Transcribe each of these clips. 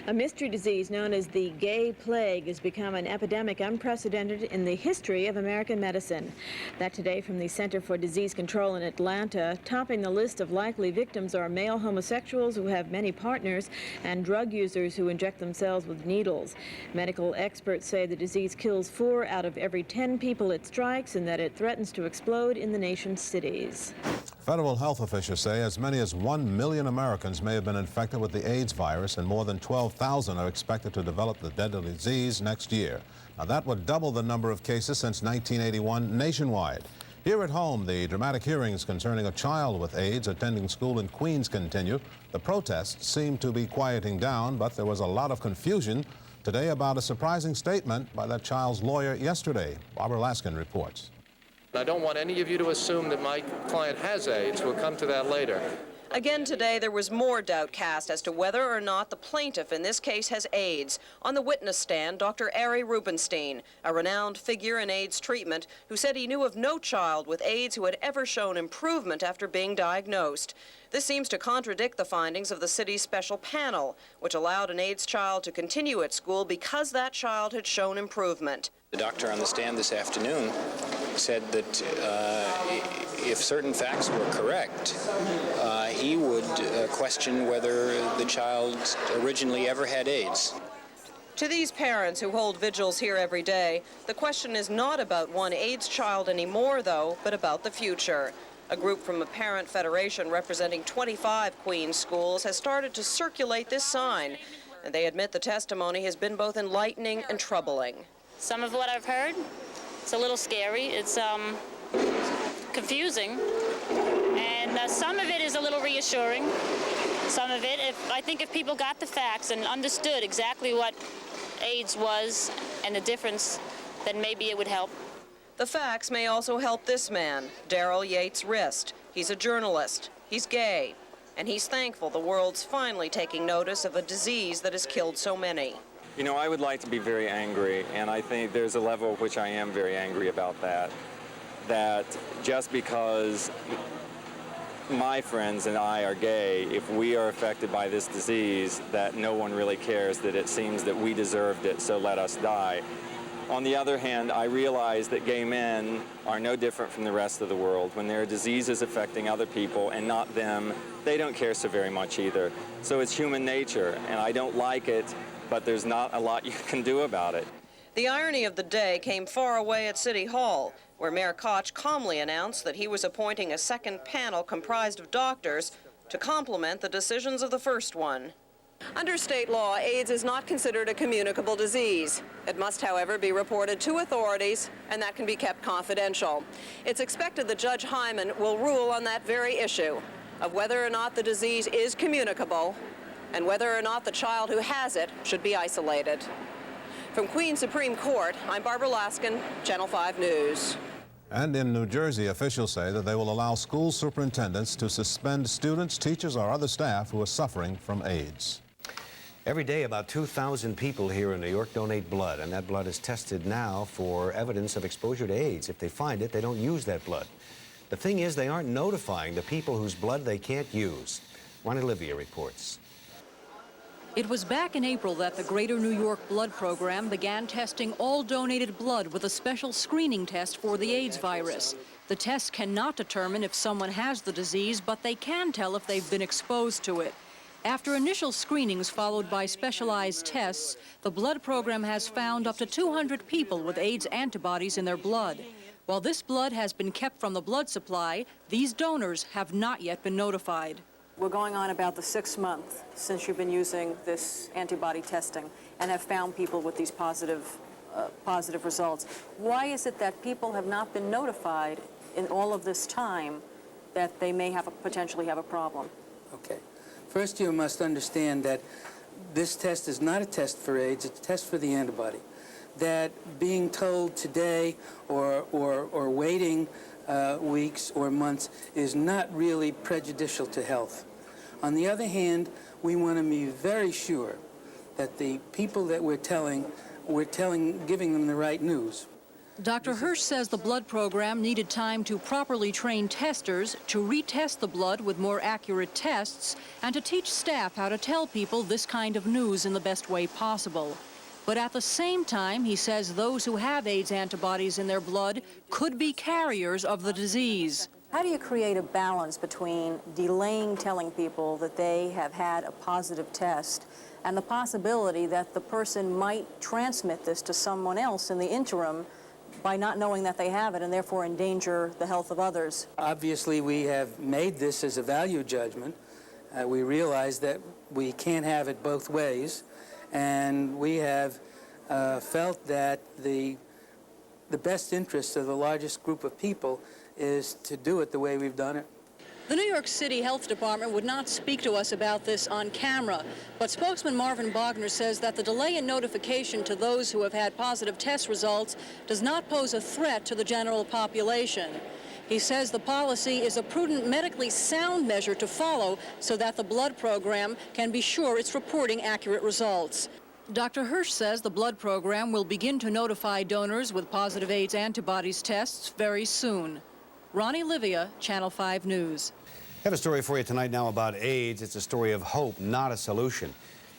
A mystery disease known as the gay plague has become an epidemic unprecedented in the history of American medicine. That today from the Center for Disease Control in Atlanta. Topping the list of likely victims are male homosexuals who have many partners and drug users who inject themselves with needles. Medical experts say the disease kills 4 out of every 10 people it strikes and that it threatens to explode in the nation's cities. Federal health officials say as many as 1 million Americans may have been infected with the AIDS virus, and more than 12,000 are expected to develop the deadly disease next year. Now, that would double the number of cases since 1981 nationwide. Here at home, the dramatic hearings concerning a child with AIDS attending school in Queens continue. The protests seem to be quieting down, but there was a lot of confusion today about a surprising statement by that child's lawyer yesterday. Barbara Laskin reports. I don't want any of you to assume that my client has AIDS. We'll come to that later. Again today, there was more doubt cast as to whether or not the plaintiff in this case has AIDS. On the witness stand, Dr. Ari Rubenstein, a renowned figure in AIDS treatment, who said he knew of no child with AIDS who had ever shown improvement after being diagnosed. This seems to contradict the findings of the city's special panel, which allowed an AIDS child to continue at school because that child had shown improvement. The doctor on the stand this afternoon said that if certain facts were correct, he would question whether the child originally ever had AIDS. To these parents who hold vigils here every day, the question is not about one AIDS child anymore, though, but about the future. A group from a parent federation representing 25 Queens schools has started to circulate this sign, and they admit the testimony has been both enlightening and troubling. Some of what I've heard, it's a little scary. It's confusing, and some of it is a little reassuring. Some of it, I think if people got the facts and understood exactly what AIDS was and the difference, then maybe it would help. The facts may also help this man, Darrell YATES-RUST. He's a journalist, he's gay, and he's thankful the world's finally taking notice of a disease that has killed so many. You know, I would like to be very angry, and I think there's a level at which I am very angry about that. That just because my friends and I are gay, if we are affected by this disease, that no one really cares, that it seems that we deserved it, so let us die. On the other hand, I realize that gay men are no different from the rest of the world. When there are diseases affecting other people and not them, they don't care so very much either. So it's human nature, and I don't like it, but there's not a lot you can do about it. The irony of the day came far away at City Hall, where Mayor Koch calmly announced that he was appointing a second panel comprised of doctors to complement the decisions of the first one. Under state law, AIDS is not considered a communicable disease. It must, however, be reported to authorities, and that can be kept confidential. It's expected that Judge Hyman will rule on that very issue of whether or not the disease is communicable and whether or not the child who has it should be isolated. From Queens Supreme Court, I'm Barbara Laskin, Channel 5 News. And in New Jersey, officials say that they will allow school superintendents to suspend students, teachers, or other staff who are suffering from AIDS. Every day, about 2,000 people here in New York donate blood, and that blood is tested now for evidence of exposure to AIDS. If they find it, they don't use that blood. The thing is, they aren't notifying the people whose blood they can't use. Ron Olivia reports. It was back in April that the Greater New York Blood Program began testing all donated blood with a special screening test for the AIDS virus. The test cannot determine if someone has the disease, but they can tell if they've been exposed to it. After initial screenings followed by specialized tests, the blood program has found up to 200 people with AIDS antibodies in their blood. While this blood has been kept from the blood supply, these donors have not yet been notified. We're going on about the 6th month since you've been using this antibody testing and have found people with these positive results. Why is it that people have not been notified in all of this time that they may potentially have a problem? Okay. First, you must understand that this test is not a test for AIDS, it's a test for the antibody. That being told today or waiting weeks or months is not really prejudicial to health. On the other hand, we want to be very sure that the people that we're telling, giving them the right news. Dr. Hirsch says the blood program needed time to properly train testers, to retest the blood with more accurate tests, and to teach staff how to tell people this kind of news in the best way possible. But at the same time, he says those who have AIDS antibodies in their blood could be carriers of the disease. How do you create a balance between delaying telling people that they have had a positive test and the possibility that the person might transmit this to someone else in the interim by not knowing that they have it and therefore endanger the health of others? Obviously, we have made this as a value judgment. We realize that we can't have it both ways, and we have felt that the best interest of the largest group of people is to do it the way we've done it. The New York City Health Department would not speak to us about this on camera, but spokesman Marvin Bogner says that the delay in notification to those who have had positive test results does not pose a threat to the general population. He says the policy is a prudent, medically sound measure to follow so that the blood program can be sure it's reporting accurate results. Dr. Hirsch says the blood program will begin to notify donors with positive AIDS antibodies tests very soon. Ronnie Livia, Channel 5 News. I have a story for you tonight now about AIDS. It's a story of hope, not a solution.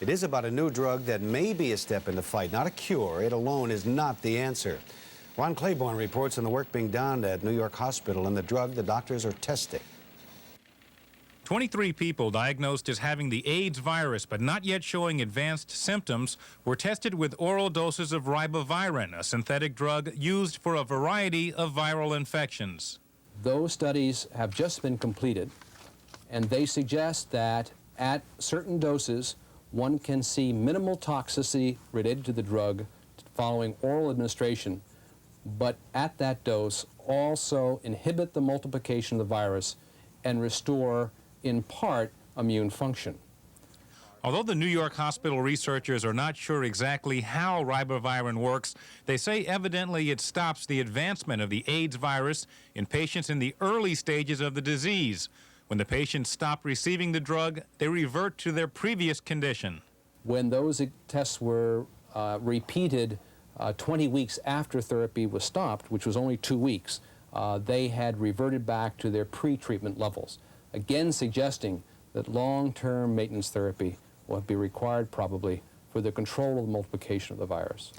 It is about a new drug that may be a step in the fight, not a cure. It alone is not the answer. Ron Claiborne reports on the work being done at New York Hospital and the drug the doctors are testing. 23 people diagnosed as having the AIDS virus but not yet showing advanced symptoms were tested with oral doses of ribavirin, a synthetic drug used for a variety of viral infections. Those studies have just been completed, and they suggest that at certain doses, one can see minimal toxicity related to the drug following oral administration, but at that dose also inhibit the multiplication of the virus and restore, in part, immune function. Although the New York hospital researchers are not sure exactly how ribavirin works, they say evidently it stops the advancement of the AIDS virus in patients in the early stages of the disease. When the patients stop receiving the drug, they revert to their previous condition. When those tests were repeated 20 weeks after therapy was stopped, which was only 2 weeks, they had reverted back to their pre-treatment levels, again suggesting that long-term maintenance therapy will be required probably for the control of the multiplication of the virus.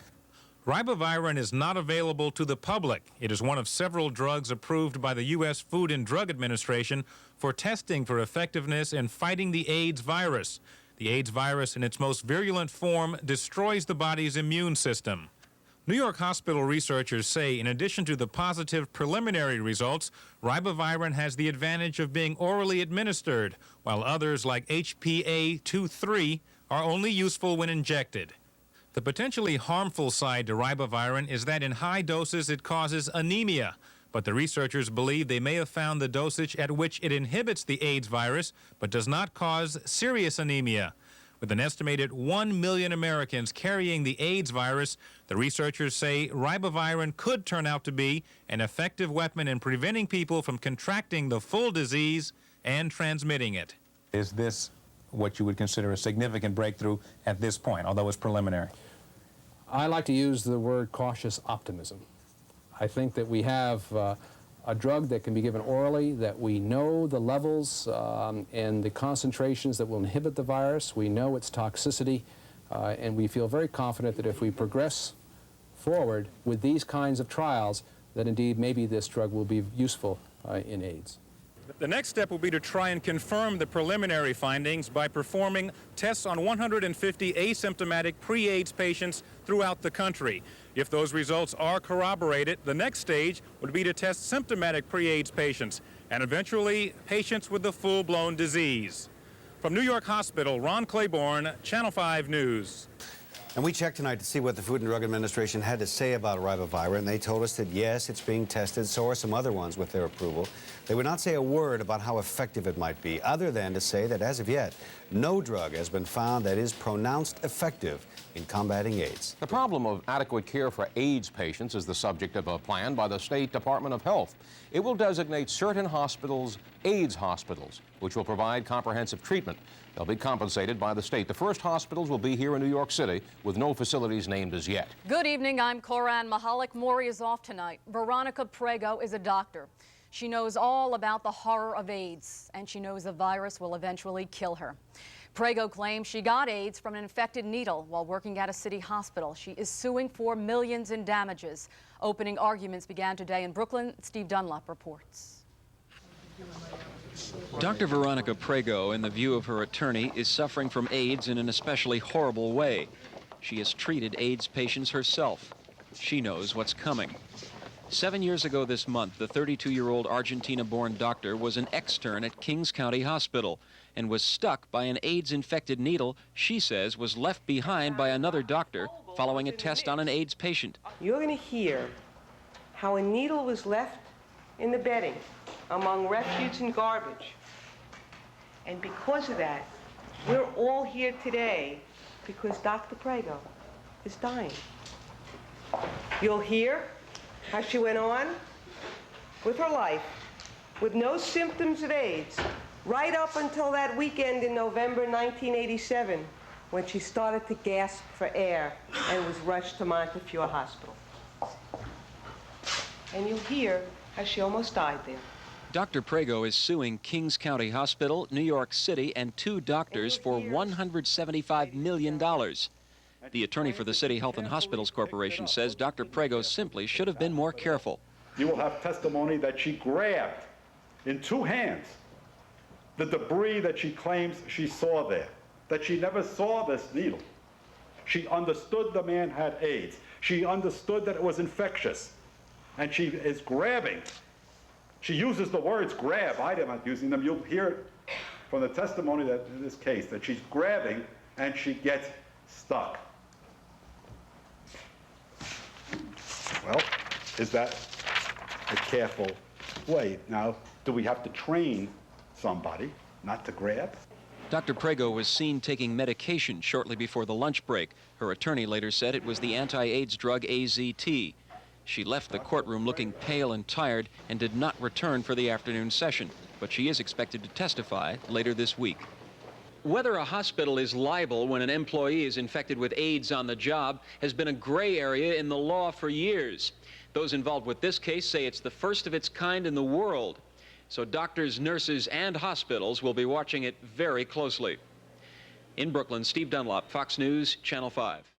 Ribavirin is not available to the public. It is one of several drugs approved by the U.S. Food and Drug Administration for testing for effectiveness in fighting the AIDS virus. The AIDS virus in its most virulent form destroys the body's immune system. New York hospital researchers say in addition to the positive preliminary results, ribavirin has the advantage of being orally administered, while others like HPA-23 are only useful when injected. The potentially harmful side to ribavirin is that in high doses it causes anemia, but the researchers believe they may have found the dosage at which it inhibits the AIDS virus but does not cause serious anemia. With an estimated 1 million Americans carrying the AIDS virus, the researchers say ribavirin could turn out to be an effective weapon in preventing people from contracting the full disease and transmitting it. Is this what you would consider a significant breakthrough at this point, although it's preliminary? I like to use the word cautious optimism. I think that we have a drug that can be given orally, that we know the levels and the concentrations that will inhibit the virus. We know its toxicity, and we feel very confident that if we progress forward with these kinds of trials, that indeed maybe this drug will be useful in AIDS. The next step will be to try and confirm the preliminary findings by performing tests on 150 asymptomatic pre-AIDS patients throughout the country. If those results are corroborated, the next stage would be to test symptomatic pre-AIDS patients and eventually patients with the full-blown disease. From New York Hospital, Ron Claiborne, Channel 5 News. And we checked tonight to see what the Food and Drug Administration had to say about ribavirin. They told us that, yes, it's being tested. So are some other ones with their approval. They would not say a word about how effective it might be, other than to say that as of yet, no drug has been found that is pronounced effective in combating AIDS. The problem of adequate care for AIDS patients is the subject of a plan by the State Department of Health. It will designate certain hospitals AIDS hospitals, which will provide comprehensive treatment. They'll be compensated by the state. The first hospitals will be here in New York City, with no facilities named as yet. Good evening, I'm Coran Mahalik. Maury is off tonight. Veronica Prego is a doctor. She knows all about the horror of AIDS, and she knows the virus will eventually kill her. Prego claims she got AIDS from an infected needle while working at a city hospital. She is suing for millions in damages. Opening arguments began today in Brooklyn. Steve Dunlop reports. Dr. Veronica Prego, in the view of her attorney, is suffering from AIDS in an especially horrible way. She has treated AIDS patients herself. She knows what's coming. 7 years ago this month, the 32-year-old Argentina-born doctor was an extern at Kings County Hospital and was stuck by an AIDS-infected needle she says was left behind by another doctor following a test on an AIDS patient. You're going to hear how a needle was left in the bedding among refuse and garbage. And because of that, we're all here today because Dr. Prego is dying. You'll hear how she went on with her life with no symptoms of AIDS right up until that weekend in November 1987 when she started to gasp for air and was rushed to Montefiore Hospital. And you'll hear how she almost died there. Dr. Prego is suing Kings County Hospital, New York City, and 2 doctors for $175 million. The attorney for the City Health and Hospitals Corporation says Dr. Prego simply should have been more careful. You will have testimony that she grabbed in 2 hands the debris that she claims she saw there, that she never saw this needle. She understood the man had AIDS. She understood that it was infectious. And she is grabbing. She uses the words grab. I'm not using them. You'll hear it from the testimony that in this case, that she's grabbing and she gets stuck. Well, is that a careful way? Now, do we have to train somebody not to grab? Dr. Prego was seen taking medication shortly before the lunch break. Her attorney later said it was the anti-AIDS drug AZT. She left the courtroom looking pale and tired and did not return for the afternoon session, but she is expected to testify later this week. Whether a hospital is liable when an employee is infected with AIDS on the job has been a gray area in the law for years. Those involved with this case say it's the first of its kind in the world. So doctors, nurses, and hospitals will be watching it very closely. In Brooklyn, Steve Dunlop, Fox News, Channel 5.